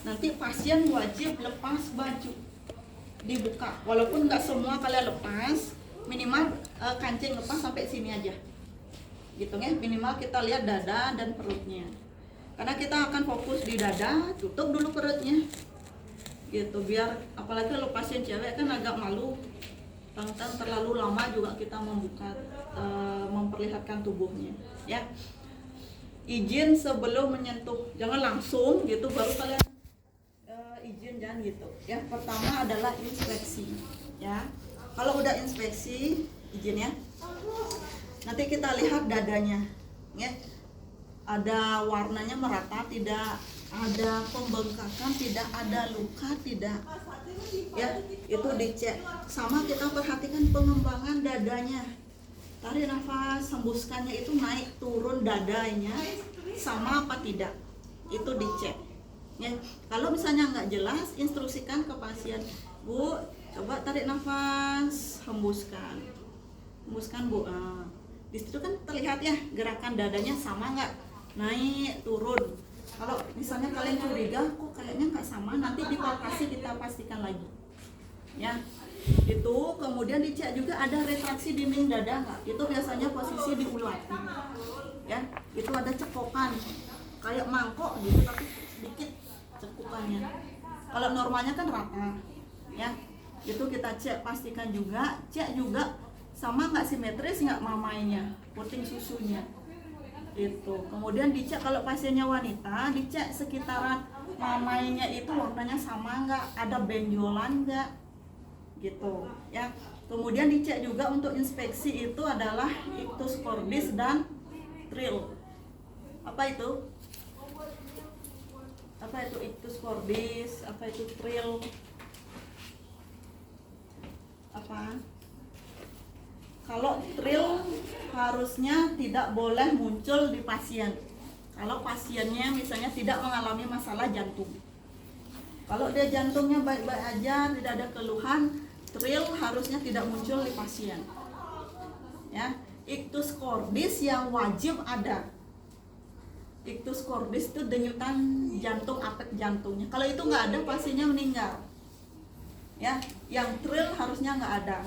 nanti pasien wajib lepas baju, dibuka. Walaupun nggak semua kalian lepas, minimal kancing lepas sampai sini aja, gitu ya. Minimal kita lihat dada dan perutnya, karena kita akan fokus di dada. Tutup dulu perutnya, gitu, biar apalagi kalau pasien cewek kan agak malu, tentang terlalu lama juga kita membuka, memperlihatkan tubuhnya, ya. Izin sebelum menyentuh, jangan langsung gitu baru kalian izin, jangan gitu ya. Pertama adalah inspeksi, ya. Kalau udah inspeksi, izin ya. Nanti kita lihat dadanya, ya. Ada warnanya merata, tidak ada pembengkakan, tidak ada luka, tidak, ya. Itu dicek. Sama kita perhatikan pengembangan dadanya. Tarik nafas, hembuskannya itu naik turun dadanya sama apa tidak, itu dicek, ya. Kalau misalnya nggak jelas, instruksikan ke pasien, Bu, coba tarik nafas, hembuskan Bu. Di situ kan terlihat ya gerakan dadanya sama nggak, naik turun. Kalau misalnya kalian curiga kok kayaknya nggak sama, nanti di palpasi kita pastikan lagi, ya. Itu kemudian dicek juga ada retraksi dinding dada nggak, itu biasanya posisi diulati, ya. Itu ada cekokan kayak mangkok gitu tapi sedikit cekukannya. Kalau normalnya kan rata, ya. Itu kita cek, pastikan juga, cek juga sama nggak simetris nggak mamainya, puting susunya itu. Kemudian dicek kalau pasiennya wanita, dicek sekitaran mamainya itu warnanya sama nggak, ada benjolan nggak, gitu, ya. Kemudian dicek juga untuk inspeksi itu adalah ictus cordis dan trill. Apa itu ictus cordis, apa itu trill, apa? Kalau trill harusnya tidak boleh muncul di pasien kalau pasiennya misalnya tidak mengalami masalah jantung. Kalau dia jantungnya baik-baik aja, tidak ada keluhan, trill harusnya tidak muncul di pasien, ya. Ictus cordis yang wajib ada. Ictus cordis itu denyutan jantung, apek jantungnya. Kalau itu nggak ada, pasiennya meninggal, ya. Yang trill harusnya nggak ada.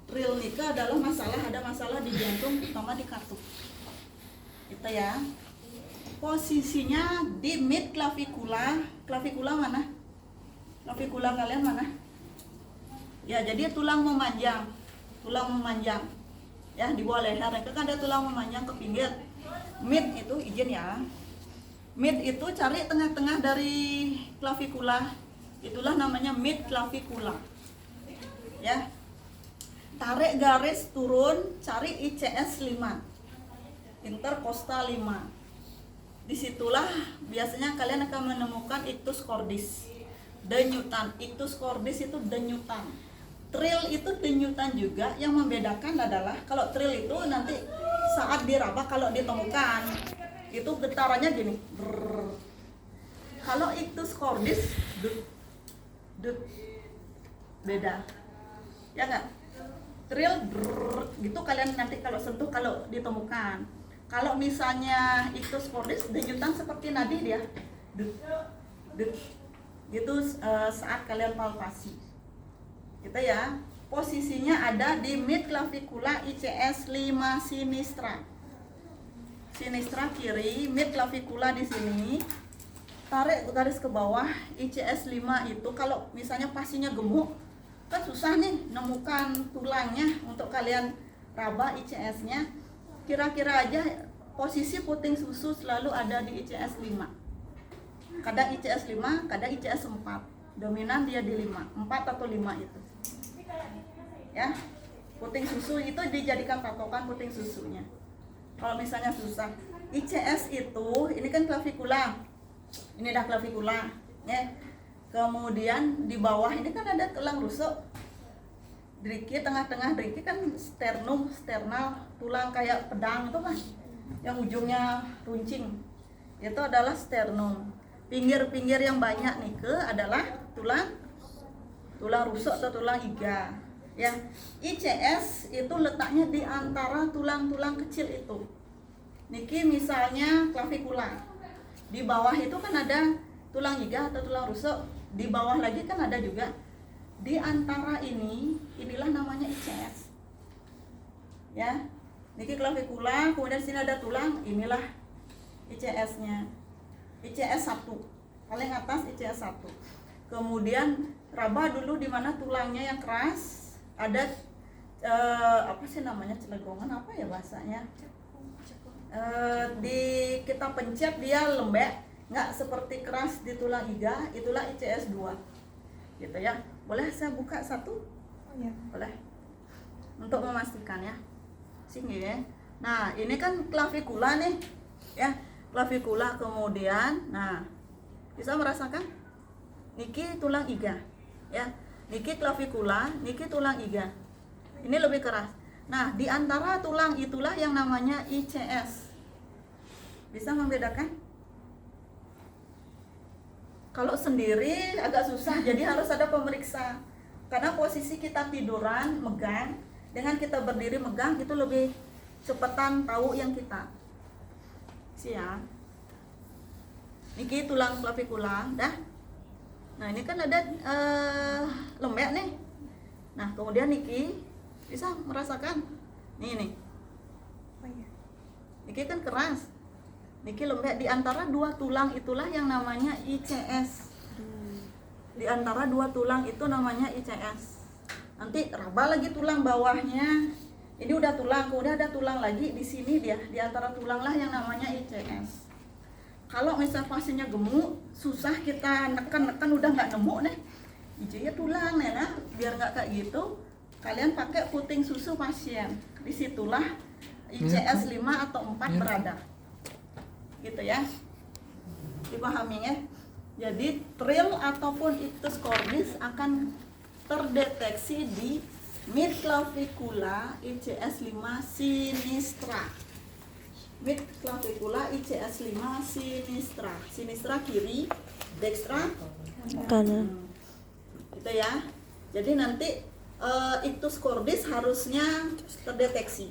Trill nika adalah ada masalah di jantung, terutama di katup, itu ya. Posisinya di mid clavicula. Clavicula mana? Clavicula kalian mana? Ya, jadi tulang memanjang, ya, di bawah leher itu kan ada tulang memanjang ke pinggir. Mid itu, izin ya, mid itu cari tengah-tengah dari clavicula, itulah namanya mid clavicula, ya. Tarik garis turun, cari ICS 5, interkostal 5. Disitulah biasanya kalian akan menemukan ictus cordis, denyutan. Ictus cordis itu denyutan. Trill itu denyutan juga. Yang membedakan adalah kalau trill itu nanti saat diraba, kalau ditemukan itu getarannya gini. Brrr. Kalau ictus cordis dut, beda, ya nggak? Trill brrr, gitu kalian nanti kalau sentuh, kalau ditemukan. Kalau misalnya ictus cordis denyutan seperti nadi dia, dut, gitu saat kalian palpasi, gitu ya. Posisinya ada di mid clavicula ICS 5 sinistra. Sinistra kiri, mid clavicula di sini. Tarik garis ke bawah, ICS 5 itu kalau misalnya pasiennya gemuk, kan susah nih nemukan tulangnya untuk kalian raba ICS-nya. Kira-kira aja posisi puting susu selalu ada di ICS 5. Kadang ICS 5, kadang ICS 4. Dominan dia di 5, 4 atau 5 itu, ya. Puting susu itu dijadikan patokan puting susunya. Kalau misalnya susah, ICS itu, ini kan clavicula, ini dah clavicula, ya. Kemudian di bawah ini kan ada tulang rusuk, driki, tengah-tengah driki kan sternum, sternal, tulang kayak pedang itu kan, yang ujungnya runcing, itu adalah sternum. Pinggir-pinggir yang banyak nih adalah tulang rusuk atau tulang iga, ya. ICS itu letaknya di antara tulang-tulang kecil itu. Niki misalnya clavicula, di bawah itu kan ada tulang iga atau tulang rusuk. Di bawah lagi kan ada juga. Di antara inilah namanya ICS. Ya. Niki klavikula, kemudian sini ada tulang, inilah ICS-nya. ICS 1. Paling atas ICS 1. Kemudian raba dulu di mana tulangnya yang keras, ada apa sih namanya, celegongan apa ya bahasanya? Kita pencet dia lembek, nggak seperti keras di tulang iga, itulah ICS 2. Gitu ya. Boleh saya buka satu? Oh ya. Boleh. Untuk memastikan ya. Sini ya. Nah, ini kan klavikula nih. Ya, klavikula kemudian nah, bisa merasakan niki tulang iga. Ya. Niki klavikula, niki tulang iga. Ini lebih keras. Nah, di antara tulang itulah yang namanya ICS. Bisa membedakan? Kalau sendiri agak susah, jadi harus ada pemeriksa. Karena posisi kita tiduran, megang, dengan kita berdiri megang itu lebih cepetan tahu yang kita. Siap. Niki tulang klavikula, dah. Nah, ini kan ada lembek nih. Nah, kemudian niki bisa merasakan. Nih. Oh ya. Niki kan keras. Niki lembek. Di antara dua tulang itulah yang namanya ICS. Di antara dua tulang itu namanya ICS. Nanti raba lagi tulang bawahnya. Ini udah tulang, kemudian ada tulang lagi di sini dia. Di antara tulang lah yang namanya ICS. Kalau misalnya pasiennya gemuk, susah kita neken udah nggak nemu nih. Hijaunya tulang nih, nah. Biar nggak kayak gitu, kalian pakai puting susu pasien. Disitulah ICS 5 atau 4 berada. Gitu ya. Dipahami ya. Jadi trill ataupun ictus cordis akan terdeteksi di mid clavicula ICS 5 sinistra. Mid clavicula ICS 5 sinistra. Sinistra kiri, dextra kanan. Gitu ya. Jadi nanti ictus cordis harusnya terdeteksi.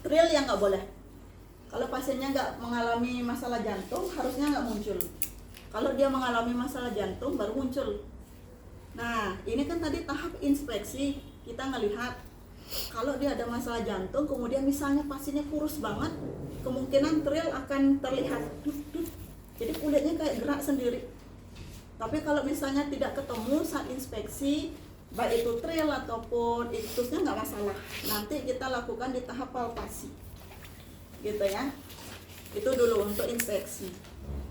Trill yang nggak boleh. Kalau pasiennya nggak mengalami masalah jantung, harusnya nggak muncul. Kalau dia mengalami masalah jantung, baru muncul. Nah, ini kan tadi tahap inspeksi, kita ngelihat kalau dia ada masalah jantung, kemudian misalnya pasiennya kurus banget, kemungkinan trill akan terlihat. Jadi kulitnya kayak gerak sendiri. Tapi kalau misalnya tidak ketemu saat inspeksi, baik itu trill ataupun ictusnya nggak masalah. Nanti kita lakukan di tahap palpasi. Gitu ya. Itu dulu untuk inspeksi.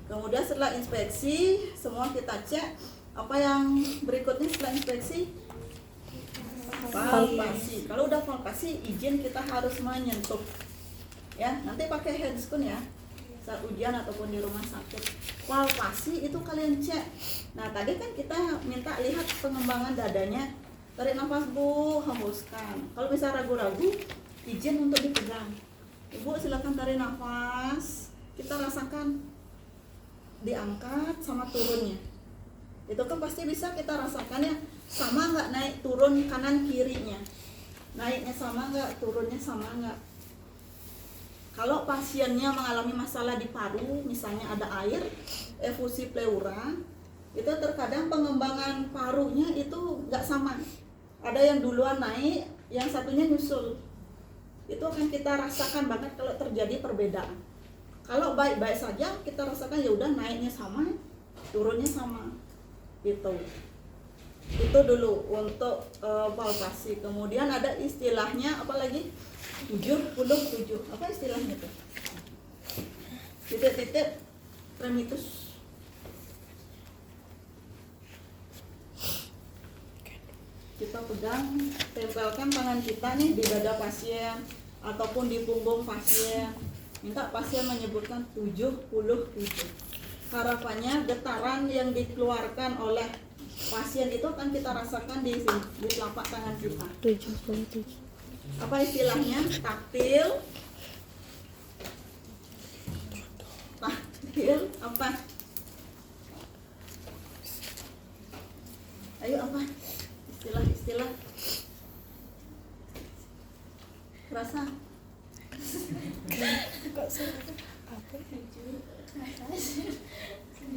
Kemudian setelah inspeksi, semua kita cek. Apa yang berikutnya setelah inspeksi? Palpasi. Kalau udah palpasi, izin kita harus menyentuh. Ya, nanti pakai handscoon ya. Saat ujian ataupun di rumah sakit. Palpasi itu kalian cek. Nah, tadi kan kita minta lihat pengembangan dadanya. Tarik nafas Bu, hembuskan. Kalau bisa ragu-ragu, izin untuk dipegang. Ibu silakan tarik nafas. Kita rasakan diangkat sama turunnya. Itu kan pasti bisa kita rasakan ya, sama nggak naik turun kanan kirinya, naiknya sama nggak, turunnya sama nggak. Kalau pasiennya mengalami masalah di paru, misalnya ada air, efusi pleura, itu terkadang pengembangan parunya itu nggak sama. Ada yang duluan naik, yang satunya nyusul. Itu akan kita rasakan banget kalau terjadi perbedaan. Kalau baik-baik saja kita rasakan ya udah naiknya sama, turunnya sama. Gitu. Itu dulu untuk palpasi. Kemudian ada istilahnya apa lagi? 77. Apa istilahnya tuh? Titik-titik tremitus. Kita pegang, tempelkan tangan kita nih di dada pasien ataupun di punggung pasien. Minta pasien menyebutkan 77. Harapannya getaran yang dikeluarkan oleh pasien itu akan kita rasakan di sini, di telapak tangan kita. 77. Apa istilahnya? Taktil. Taktil apa? Ayo apa? Istilah-istilah. Rasa.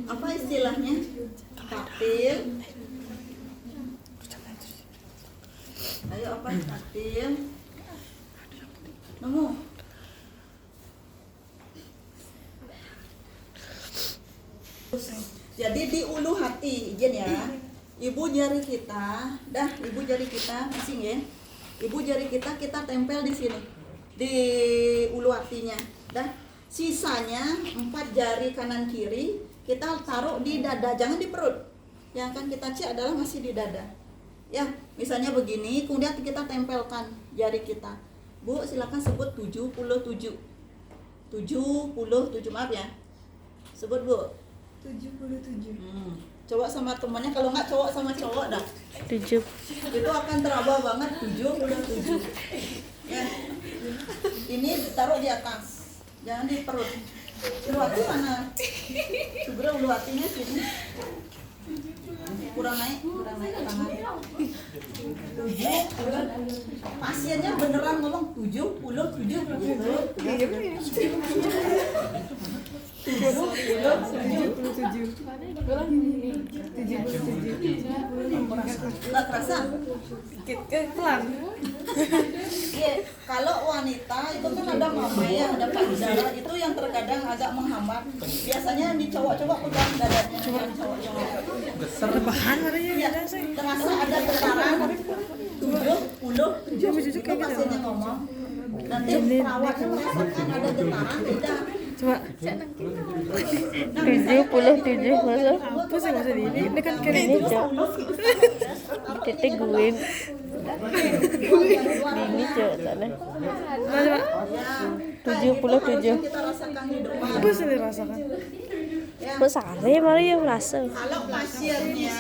Apa istilahnya taktil. Ayo apa taktil? Nemu? Jadi di ulu hati, izin ya. Ibu jari kita, ibu jari kita asing ya. Ibu jari kita tempel di sini, di ulu hatinya. Sisanya 4 jari kanan kiri kita taruh di dada, jangan di perut. Yang akan kita cek adalah masih di dada. Ya, misalnya begini, kemudian kita tempelkan jari kita. Bu, silakan sebut 77. 77, maaf ya. Sebut Bu. 77. Coba sama temannya, kalau nggak cowok sama cowok dah. 7. Itu akan teraba banget 77. Ya. Ini ditaruh di atas. Jangan di perut. Ulu hati mana? Sebenarnya ulu hatinya sini. Kurang naik tangan. 7. Pasiennya beneran ngomong 77 gitu. 77. Nggak terasa? Pelan. Iya, kalau wanita itu kan ada mama ya, ada payudara, itu yang terkadang agak menghambat. Biasanya di cowok-cowok pegang dadanya, yang cowok-cowok. Rebahan warnanya Iya, terasa ada getaran 70. Itu pasiennya ngomong. Nanti perawatnya merasakan ada getaran, tidak. Coba 77 masa? apa sih maksud ini kan kiri Ini cok. Titik gue. Ini cok sana. coba 77. Kita rasakan di depan. apa sih dirasakan Ya. Besarnya malah ya merasa. Kalau pasiennya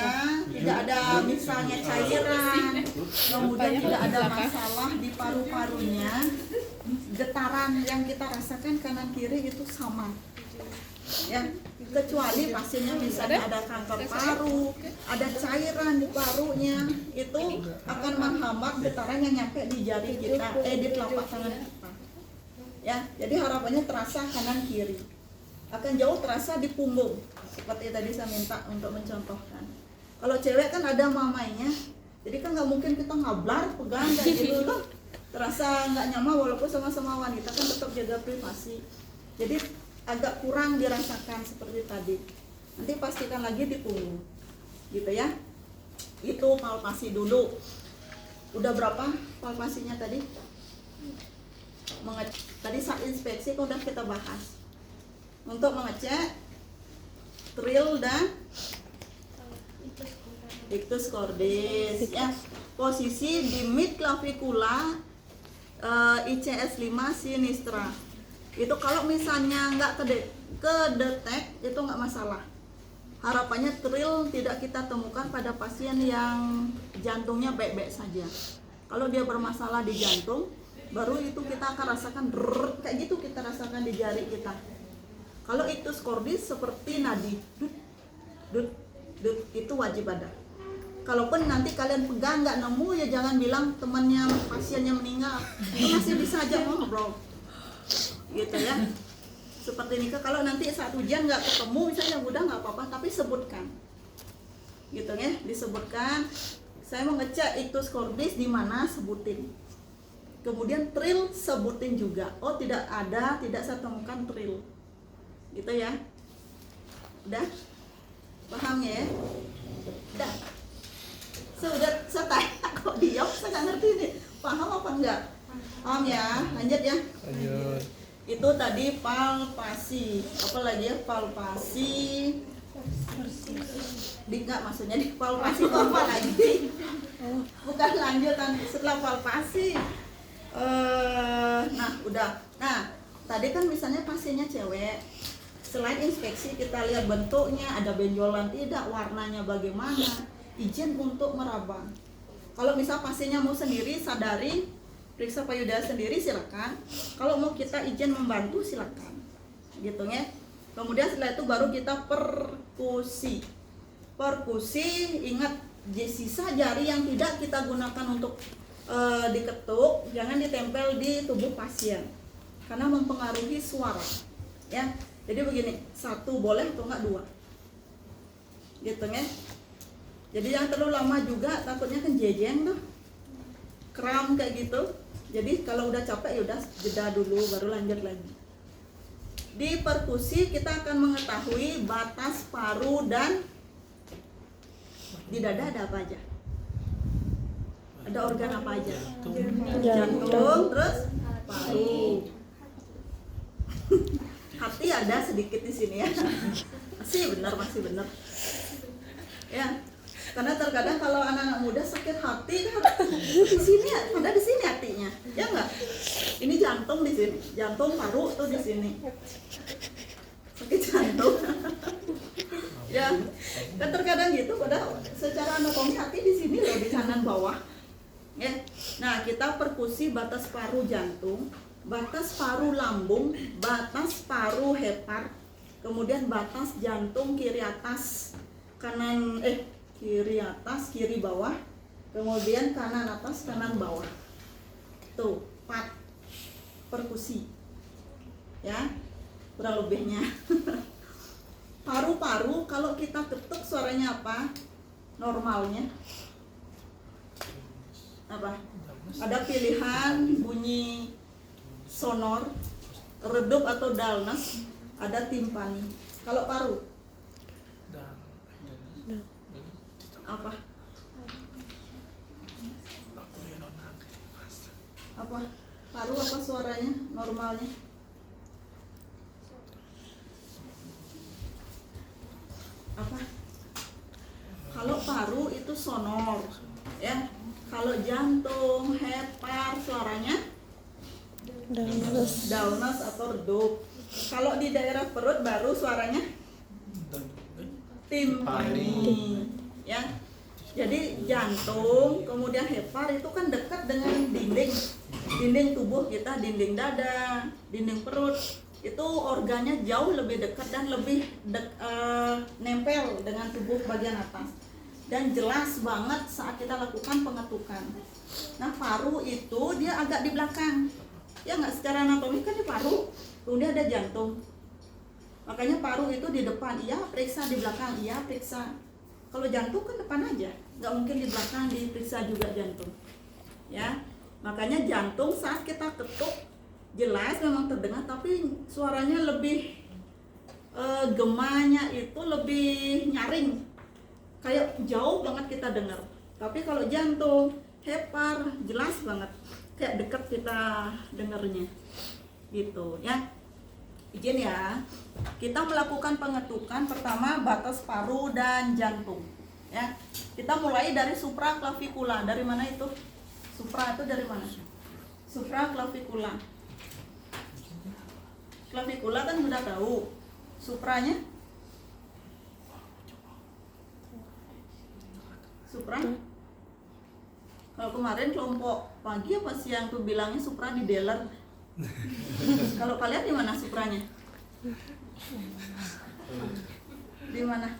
tidak ada misalnya cairan, kemudian tidak ada masalah di paru-parunya, getaran yang kita rasakan kanan kiri itu sama. Ya, kecuali pasiennya misalnya ada kanker paru, ada cairan di parunya, itu akan menghambat getaran yang nyampe di jari kita, di telapak tangan kita. Ya, jadi harapannya terasa kanan kiri. Akan jauh terasa di punggung, seperti tadi saya minta untuk mencontohkan. Kalau cewek kan ada mamainya, jadi kan nggak mungkin kita ngablar pegang kayak gitu loh, terasa nggak nyaman walaupun sama-sama wanita kan tetap jaga privasi. Jadi agak kurang dirasakan seperti tadi. Nanti pastikan lagi di punggung, gitu ya. Itu palpasi dulu. Udah berapa palpasinya tadi? Tadi saat inspeksi udah kita bahas. Untuk mengecek trill dan ictus cordis ya, posisi di mid clavicula ICS 5 sinistra. Itu kalau misalnya nggak kedetek itu nggak masalah. Harapannya trill tidak kita temukan pada pasien yang jantungnya baik-baik saja. Kalau dia bermasalah di jantung, baru itu kita akan rasakan kayak gitu, kita rasakan di jari kita. Kalau ictus cordis seperti nadi, dut, itu wajib ada. Kalaupun nanti kalian pegang nggak nemu, ya jangan bilang temannya pasiennya meninggal, itu masih bisa aja ngobrol, gitu ya. Seperti ini, kalau nanti saat ujian nggak ketemu, misalnya udah nggak apa-apa, tapi sebutkan, gitu ya, disebutkan. Saya mau ngecek ictus cordis di mana, sebutin. Kemudian trill sebutin juga. Oh tidak ada, tidak saya temukan trill. Gitu ya. Udah? Paham ya? Udah. Sudah saya tanya kok diam, saya nggak ngerti nih. Paham apa enggak? Paham ya? Lanjut ya. Lanjut. Itu tadi palpasi. Apa lagi ya? Palpasi. Enggak, maksudnya di palpasi itu apa lagi? Bukan lanjutan setelah palpasi. Nah, udah. Nah, tadi kan misalnya pasiennya cewek. Selain inspeksi kita lihat bentuknya, ada benjolan tidak, warnanya bagaimana, izin untuk meraba. Kalau misal pasiennya mau sendiri, sadari, periksa payudara sendiri silakan. Kalau mau kita izin membantu silakan. Gitu ya. Kemudian setelah itu baru kita perkusi. Perkusi, ingat sisa jari yang tidak kita gunakan untuk diketuk, jangan ditempel di tubuh pasien. Karena mempengaruhi suara. Ya. Jadi begini, 1 boleh atau enggak 2? gitu kan. Jadi yang terlalu lama juga takutnya kan jejeng tuh, kram kayak gitu. Jadi kalau udah capek ya udah jeda dulu baru lanjut lagi. Di perkusi kita akan mengetahui batas paru dan di dada ada apa aja? Ada organ apa aja? Jantung, terus paru. Hati ada sedikit di sini ya. Masih benar. Ya. Karena terkadang kalau anak-anak muda sakit hati kan di sini, ada di sini hatinya, ya enggak? Ini jantung di sini, jantung paru tuh di sini. Sakit jantung. Ya, kan terkadang gitu. Padahal secara anatomi hati di sini loh, di kanan bawah. Ya. Nah, kita perkusi batas paru jantung, batas paru lambung, batas paru hepar, kemudian batas jantung kiri atas, kiri atas, kiri bawah, kemudian kanan atas, kanan bawah. Tuh, 4 perkusi. Ya, kurang lebihnya. Paru-paru kalau kita ketuk suaranya apa? Normalnya apa? Ada pilihan bunyi sonor, redup atau dalnas, ada timpani. Kalau paru apa? Apa? Paru apa suaranya normalnya? Apa? Kalau paru itu sonor, ya. Kalau jantung, hepar suaranya dalnas atau redup. Kalau di daerah perut baru suaranya timpani. Ya, jadi jantung, kemudian hepar itu kan dekat dengan dinding tubuh kita, dinding dada, dinding perut. Itu organnya jauh lebih dekat dan lebih nempel dengan tubuh bagian atas. Dan jelas banget saat kita lakukan pengetukan. Nah, paru itu dia agak di belakang. Ya nggak, secara anatomi kan di paru, kemudian ada jantung. Makanya paru itu di depan, iya periksa, di belakang, iya periksa. Kalau jantung kan depan aja, nggak mungkin di belakang diperiksa juga jantung. Ya, makanya jantung saat kita ketuk jelas memang terdengar, tapi suaranya lebih gemanya itu lebih nyaring, kayak jauh banget kita dengar. Tapi kalau jantung, hepar jelas banget, kayak dekat kita dengarnya, gitu ya. Izin ya, kita melakukan pengetukan pertama batas paru dan jantung. Ya, kita mulai dari supraklavikula. Dari mana itu? Supra itu dari mana? Supraklavikula. Klavikula kan udah tahu. Supranya? Supra? Kalau kemarin kelompok pagi apa siang tuh bilangnya supra di dealer. Kalau kalian di mana supranya? Di mana?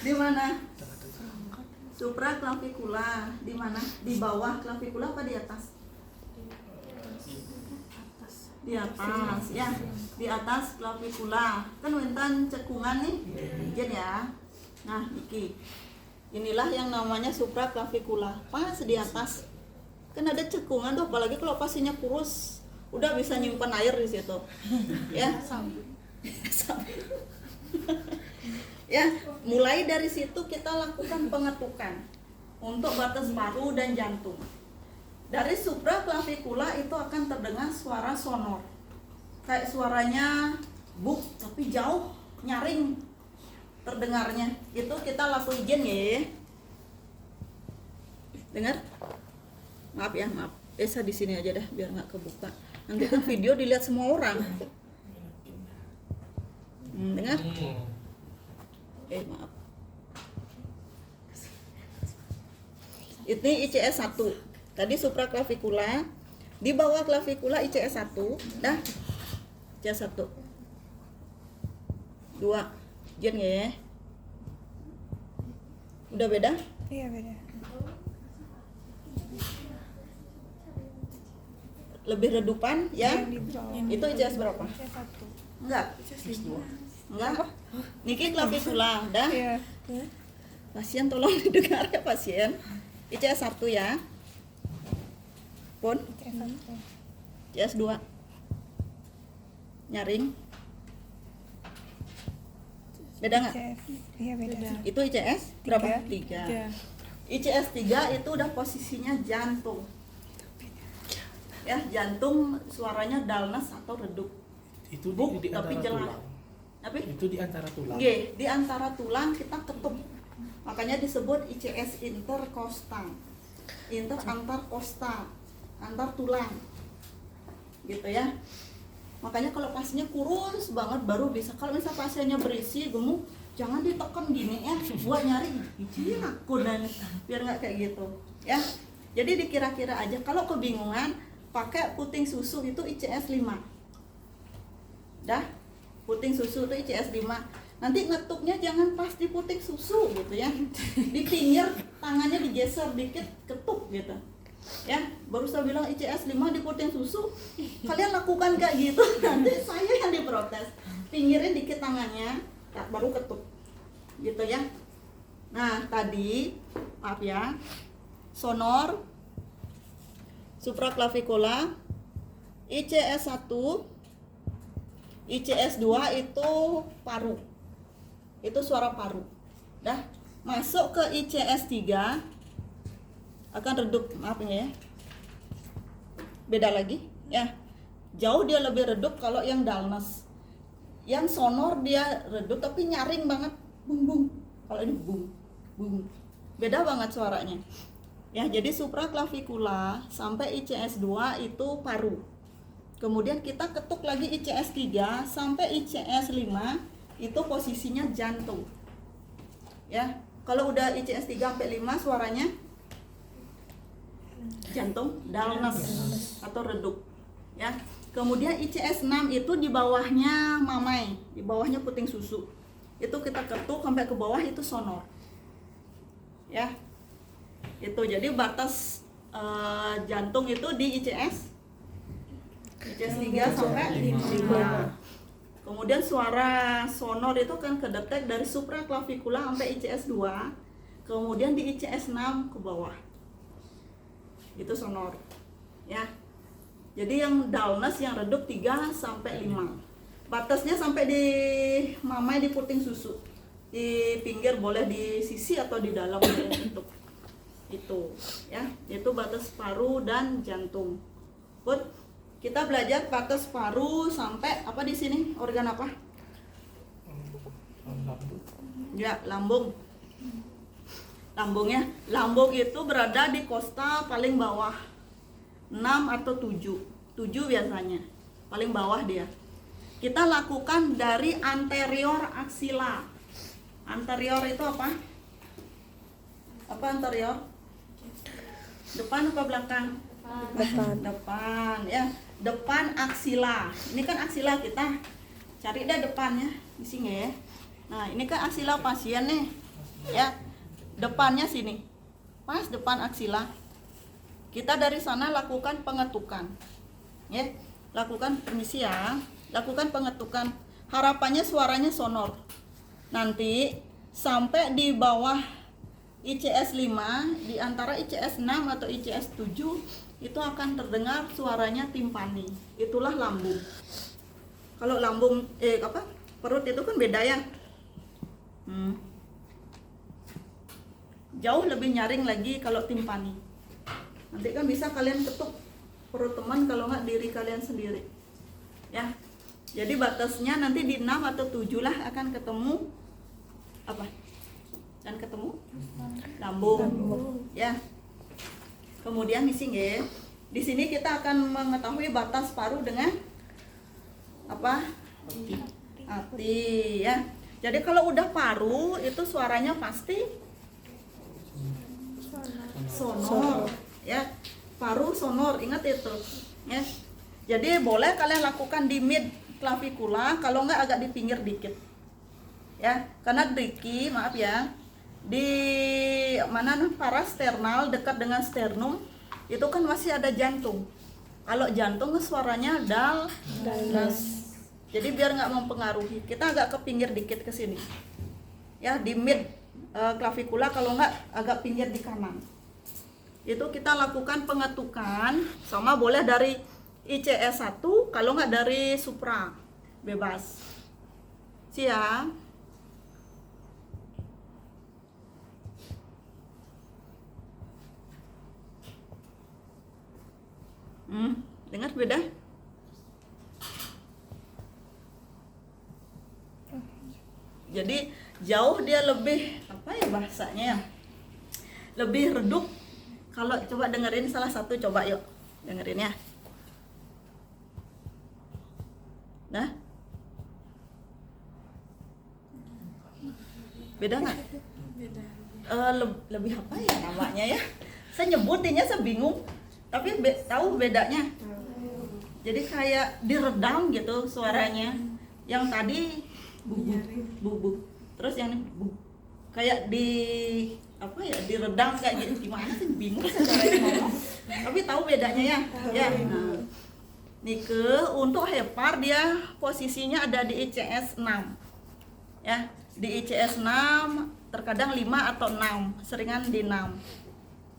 Di mana? Supra klavikula. Di mana? Di bawah klavikula apa di atas? Di atas ya. Di atas klavikula. Kan wintan cekungan nih. Izin ya. Nah, inilah yang namanya supraklavikula, pas di atas. Kan ada cekungan tuh, apalagi kalau pasiennya kurus, udah bisa nyimpan air di situ. Ya. Ya, mulai dari situ kita lakukan pengetukan untuk batas paru dan jantung. Dari supraklavikula itu akan terdengar suara sonor. Kayak suaranya buk tapi jauh, nyaring terdengarnya. Itu kita lakukan izin ya. Dengar? Maaf ya, maaf. Esa di sini aja dah biar nggak kebuka. Nanti kan video dilihat semua orang. Dengar? Maaf. Ini ICS 1. Tadi supraklavikula, di bawah klavikula ICS 1, dah. ICS 1. 2. Jen ya. Udah beda? Iya beda. Lebih redupan ya? Yang di bawah. Itu ICS berapa? ICS 1. Enggak. Enggak. Niki klavikula, dah. Iya. Pasien tolong didengar ya pasien. ICS 1 ya. Pun. ICS 2. Nyaring. Beda nggak? Iya beda. Itu ICS berapa? 3. Iya. ICS 3 itu udah posisinya jantung. Ya, jantung suaranya dullness atau redup. Itu Buk, di tapi antara jelas. tulang. Tapi Itu di antara tulang. di antara tulang kita ketuk. Makanya disebut ICS interkostal. Antar kosta, antar tulang. Gitu ya. Makanya kalau pasiennya kurus banget baru bisa. Kalau misal pasiennya berisi, gemuk, jangan ditekan gini ya, buat nyari biji aku dan biar nggak kayak gitu ya. Jadi dikira-kira aja. Kalau kebingungan, pakai puting susu itu ICS 5. Dah, puting susu itu ICS 5. Nanti ngetuknya jangan pas di puting susu gitu ya. Di pinggir tangannya digeser dikit, ketuk gitu. Ya, baru saya bilang ICS 5 di puting susu. Kalian lakukan kayak gitu, nanti saya yang diprotes. Pinggirin dikit tangannya, baru ketuk. Gitu ya. Nah, tadi maaf ya. Sonor, supraklavikula, ICS 1, ICS 2 itu paru. Itu suara paru. Dah, masuk ke ICS 3 akan redup, maaf ya. Beda lagi, ya. Jauh dia lebih redup kalau yang dullness. Yang sonor dia redup tapi nyaring banget, bung bung. Kalau ini bung bung. Beda banget suaranya. Ya, jadi supraklavikula sampai ICS 2 itu paru. Kemudian kita ketuk lagi ICS 3 sampai ICS 5 itu posisinya jantung. Ya, kalau udah ICS 3 sampai 5 suaranya jantung, dullness atau redup. Ya. Kemudian ICS 6 itu di bawahnya mamai, di bawahnya puting susu. Itu kita ketuk sampai ke bawah itu sonor. Ya. Itu jadi batas jantung itu di ICS 3 sampai 5. Kemudian suara sonor itu kan kedetek dari supraklavikula sampai ICS 2. Kemudian di ICS 6 ke bawah. Itu sonor. Ya. Jadi yang dullness yang redup 3 sampai 5. Batasnya sampai di mamai di puting susu. Di pinggir boleh di sisi atau di dalam boleh untuk. Itu ya, itu batas paru dan jantung. Put, kita belajar batas paru sampai apa di sini? Organ apa? Ya, lambung. Lambungnya, lambung itu berada di kosta paling bawah 6 atau 7 biasanya, paling bawah dia. Kita lakukan dari anterior aksila. Anterior itu apa? Apa anterior? Depan apa belakang? Depan ya, depan aksila. Ini kan aksila kita, cari deh depannya di sini ya. Nah, ini kan aksila pasien nih ya, depannya sini, pas depan aksila. Kita dari sana lakukan pengetukan ya, lakukan, permisi ya, lakukan pengetukan. Harapannya suaranya sonor. Nanti sampai di bawah ICS 5, di antara ICS 6 atau ICS 7 itu akan terdengar suaranya timpani. Itulah lambung. Kalau lambung perut itu kan beda ya. Jauh lebih nyaring lagi kalau timpani. Nanti kan bisa kalian ketuk perut teman, kalau nggak diri kalian sendiri. Ya. Jadi batasnya nanti di 6 atau 7 lah akan ketemu apa? Dan ketemu lambung. Ya. Kemudian missing ya. Di sini kita akan mengetahui batas paru dengan apa? Hati ya. Jadi kalau udah paru itu suaranya pasti sonor ya. Paru sonor, ingat itu ya. Jadi boleh kalian lakukan di mid klavikula, kalau nggak agak di pinggir dikit ya, karena Diki maaf ya, di mana parasternal dekat dengan sternum itu kan masih ada jantung. Kalau jantung suaranya dullness Jadi biar nggak mempengaruhi, kita agak ke pinggir dikit ke sini. Ya, di mid clavicular, kalau nggak agak pinggir di kanan. Itu kita lakukan pengetukan, sama boleh dari ICS 1, kalau nggak dari supra, bebas. Siap. Dengar beda? Jadi jauh dia lebih apa ya bahasanya ya? Lebih redup. Kalau coba dengerin salah satu, coba yuk dengerin ya. Nah, beda nggak? Lebih apa ya namanya ya? Saya nyebutinnya saya bingung, tapi tahu bedanya. Jadi kayak diredam gitu suaranya. Yang tadi bubuk, terus yang ini kayak di apa ya, diredam kayak gitu. Gimana sih, bingung saya caranya ngomong. Tapi tahu bedanya ya. Ya. Nah, Nike untuk hepar dia posisinya ada di ICS 6. Ya, di ICS 6 terkadang 5 atau 6, seringan di 6.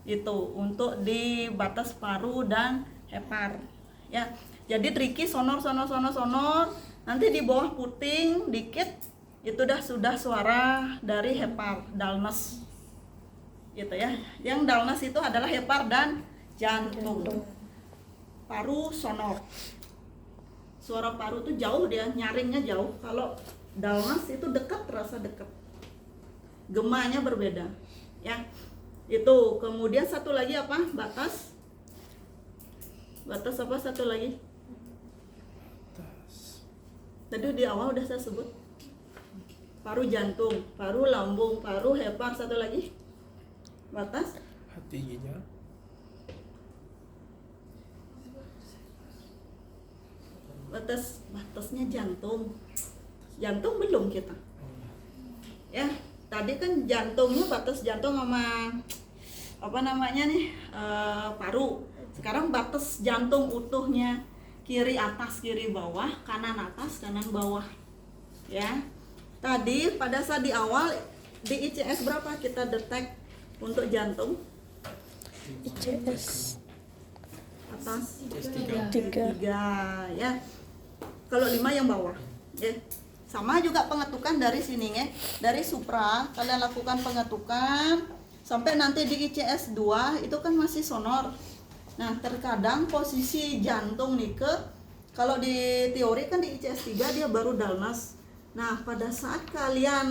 Itu untuk di batas paru dan hepar. Ya. Jadi tricky sonor. Nanti di bawah puting dikit itu sudah suara dari hepar, dullness. Gitu ya. Yang dullness itu adalah hepar dan jantung. Paru sonor. Suara paru itu jauh, dia nyaringnya jauh. Kalau dullness itu dekat, terasa dekat. Gemanya berbeda. Ya. Itu. Kemudian satu lagi apa? Batas apa satu lagi? Tadi di awal udah saya sebut. Paru jantung, paru lambung, paru hepar, satu lagi. Batas hati ginjal. Batasnya jantung. Jantung belum kita. Ya, tadi kan jantungnya batas jantung sama apa namanya nih? Paru. Sekarang batas jantung utuhnya, kiri atas, kiri bawah, kanan atas, kanan bawah. Ya. Tadi pada saat di awal di ICS berapa kita detek untuk jantung? ICS Atas 3. ya. Kalau 5 yang bawah. Ya. Sama juga pengetukan dari sini ya. Dari supra kalian lakukan pengetukan sampai nanti di ICS 2 itu kan masih sonor. Nah, terkadang posisi jantung nih kalau di teori kan di ICS 3 dia baru dullness. Nah, pada saat kalian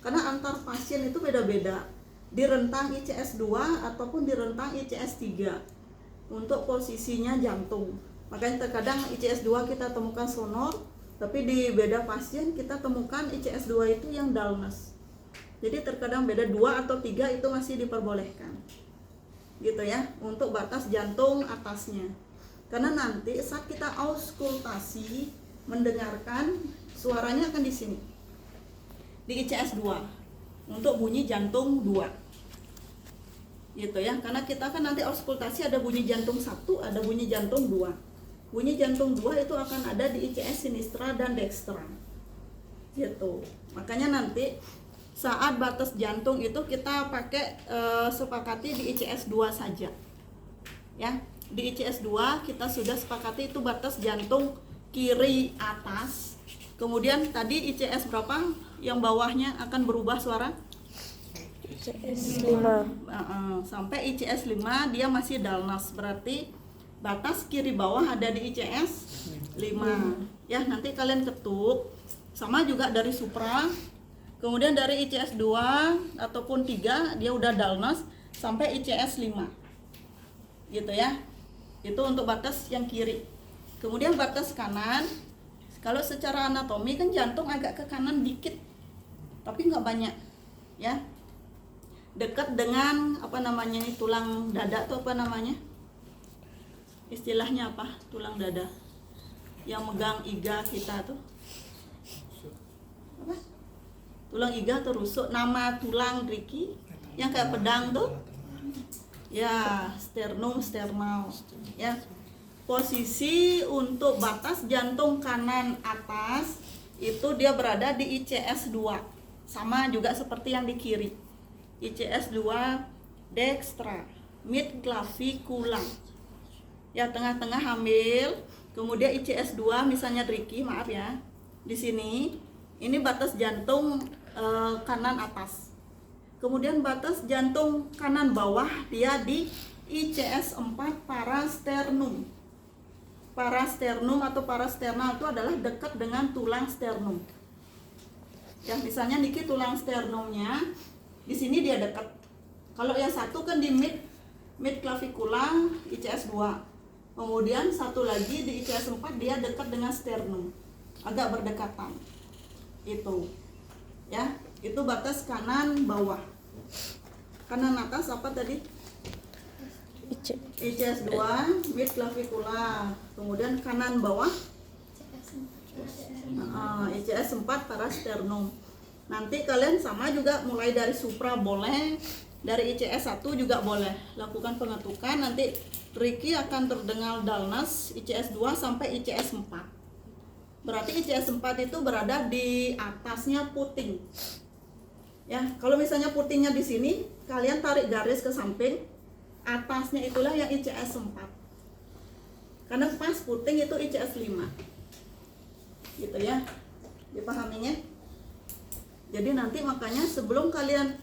karena antar pasien itu beda-beda. Di rentang ICS 2 ataupun di rentang ICS 3 untuk posisinya jantung. Makanya terkadang ICS 2 kita temukan sonor, tapi di beda pasien kita temukan ICS 2 itu yang dullness. Jadi terkadang beda 2 atau 3 itu masih diperbolehkan. Gitu ya, untuk batas jantung atasnya. Karena nanti saat kita auskultasi mendengarkan suaranya akan di sini. Di ICS 2 untuk bunyi jantung 2. Gitu ya, karena kita kan nanti auskultasi ada bunyi jantung 1, ada bunyi jantung 2. Bunyi jantung 2 itu akan ada di ICS sinistra dan dextra. Gitu. Makanya nanti saat batas jantung itu kita pakai sepakati di ICS 2 saja. Ya, di ICS 2 kita sudah sepakati itu batas jantung kiri atas. Kemudian tadi ICS berapa? Yang bawahnya akan berubah suara? ICS 5. Sampai ICS 5 dia masih dullness, berarti batas kiri bawah ada di ICS 5. Ya, nanti kalian ketuk. Sama juga dari supra. Kemudian dari ICS 2 ataupun 3 dia udah dullness sampai ICS 5. Gitu ya. Itu untuk batas yang kiri. Kemudian batas kanan, kalau secara anatomi kan jantung agak ke kanan dikit. Tapi nggak banyak. Ya. Dekat dengan tulang dada tuh apa namanya? Istilahnya apa? Tulang dada. Yang megang iga kita tuh. Apa? Tulang iga atau rusuk, nama tulang Ricky yang kayak pedang tuh ya, sternum, sternal ya. posisi untuk batas jantung kanan atas itu dia berada di ICS 2. Sama juga seperti yang di kiri. ICS 2 dextra, mid clavicula. Ya, tengah-tengah ambil, kemudian ICS 2 misalnya Ricky, maaf ya. Di sini ini batas jantung kanan atas. Kemudian batas jantung kanan bawah dia di ICS 4 parasternum. Parasternum atau parasternal itu adalah dekat dengan tulang sternum. Ya, misalnya Niki tulang sternumnya di sini dia dekat. Kalau yang satu kan di mid clavicula ICS 2. Kemudian satu lagi di ICS 4 dia dekat dengan sternum. Agak berdekatan. Itu. Ya, itu batas kanan bawah. Kanan atas apa tadi? ICS 2 mid clavicula. Kemudian kanan bawah ICS 4 parasternum. Nanti kalian sama juga mulai dari supra boleh, dari ICS 1 juga boleh lakukan pengetukan. Nanti Ricky akan terdengar dullness ICS 2 sampai ICS 4. Berarti ICS 4 itu berada di atasnya puting. Ya, kalau misalnya putingnya di sini, kalian tarik garis ke samping, atasnya itulah yang ICS 4. Karena pas puting itu ICS 5. Gitu ya. Dipahaminya? Jadi nanti makanya sebelum kalian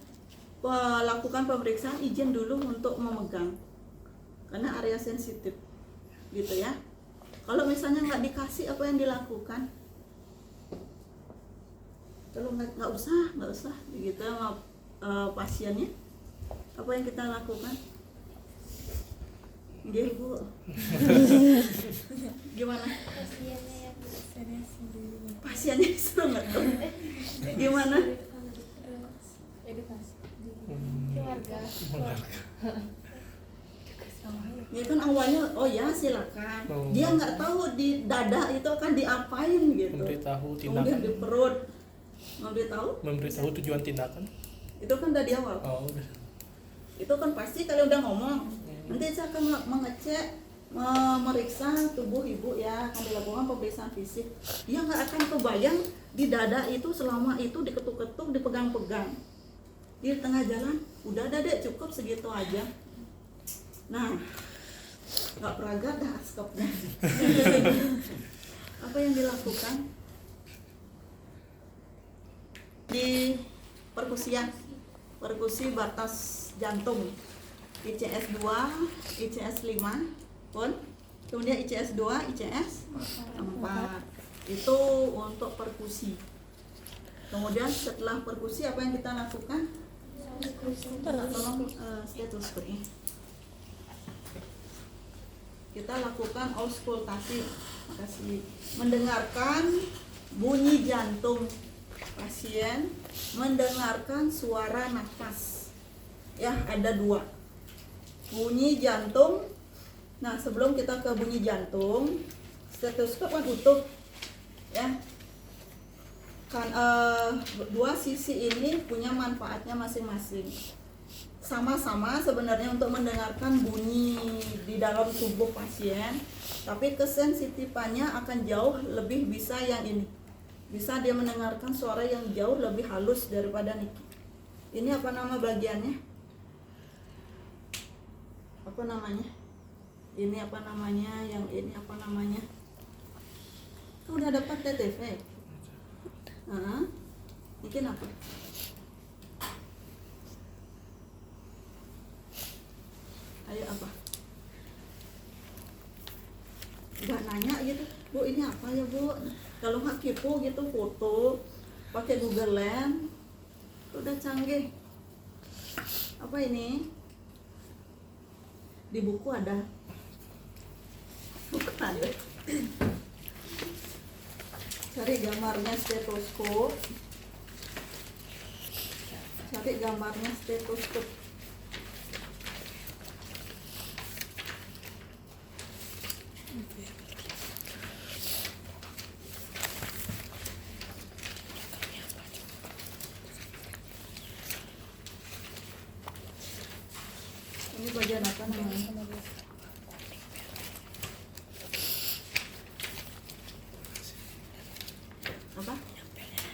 lakukan pemeriksaan, izin dulu untuk memegang. Karena area sensitif. Gitu ya. Kalau misalnya nggak dikasih, apa yang dilakukan? Kalau nggak usah gitu sama pasiennya. Apa yang kita lakukan? Nggih, Bu. Gimana? Pasiennya disuruh ngetuk. Gimana? Keluarga. Ya kan awalnya, oh ya silakan. Dia nggak tahu di dada itu akan diapain gitu. Memberitahu Kemudian tindakan. di perut. Memberitahu tujuan tindakan. Itu kan udah di awal. Oh, udah. Itu kan pasti kalau udah ngomong. Nanti saya akan mengecek, memeriksa tubuh ibu ya, akan dilakukan pemeriksaan fisik. Dia nggak akan kebayang di dada itu selama itu diketuk-ketuk, dipegang-pegang. Di tengah jalan, udah ada deh, cukup segitu aja. Nah, nggak peragat dah skopnya. Apa yang dilakukan? Di perkusi batas jantung ICS 2, ICS 5 pun, kemudian ICS 2, ICS 4 itu untuk perkusi. Kemudian setelah perkusi apa yang kita lakukan? Tolong stetoskopnya. Kita lakukan auskultasi, makasih. Mendengarkan bunyi jantung pasien, mendengarkan suara nafas. Ya, ada 2. Bunyi jantung. Nah, sebelum kita ke bunyi jantung, stetoskop kan utuh. Ya. Kan dua sisi ini punya manfaatnya masing-masing. Sama-sama sebenarnya untuk mendengarkan bunyi di dalam tubuh pasien, tapi kesensitifannya akan jauh lebih bisa yang ini. Bisa dia mendengarkan suara yang jauh lebih halus daripada Niki. Ini apa nama bagiannya? Apa namanya? Ini apa namanya? Yang ini apa namanya? Kau udah dapat TTV? Ini apa? Ayo apa? Gak nanya gitu, Bu ini apa ya Bu? Kalau nggak kepo gitu foto, pakai Google Lens, udah canggih. Apa ini? Di buku ada. Buku ada. Cari gambarnya stetoskop. Cari gambarnya stetoskop. Ini bagian apa namanya? apa?